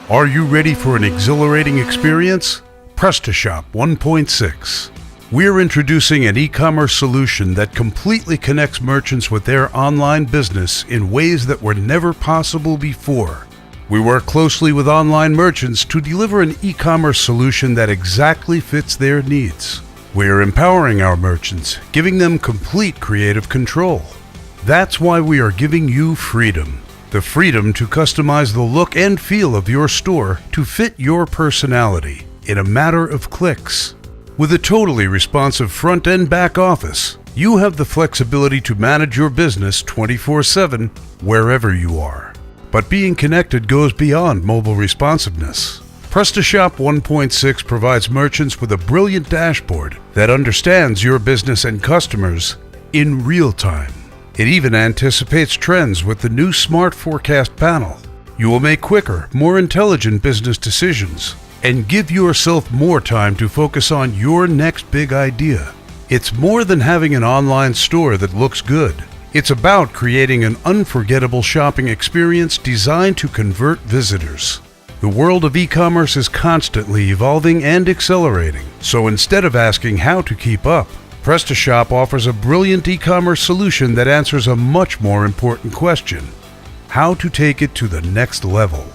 Are you ready for an exhilarating experience? PrestaShop 1.6. We're introducing an e-commerce solution that completely connects merchants with their online business in ways that were never possible before. We work closely with online merchants to deliver an e-commerce solution that exactly fits their needs. We're empowering our merchants, giving them complete creative control. That's why we are giving you freedom. The freedom to customize the look and feel of your store to fit your personality in a matter of clicks. With a totally responsive front and back office, you have the flexibility to manage your business 24/7 wherever you are. But being connected goes beyond mobile responsiveness. PrestaShop 1.6 provides merchants with a brilliant dashboard that understands your business and customers in real time. It even anticipates trends with the new Smart Forecast panel. You will make quicker, more intelligent business decisions and give yourself more time to focus on your next big idea. It's more than having an online store that looks good. It's about creating an unforgettable shopping experience designed to convert visitors. The world of e-commerce is constantly evolving and accelerating, so instead of asking how to keep up, PrestaShop offers a brilliant e-commerce solution that answers a much more important question: how to take it to the next level.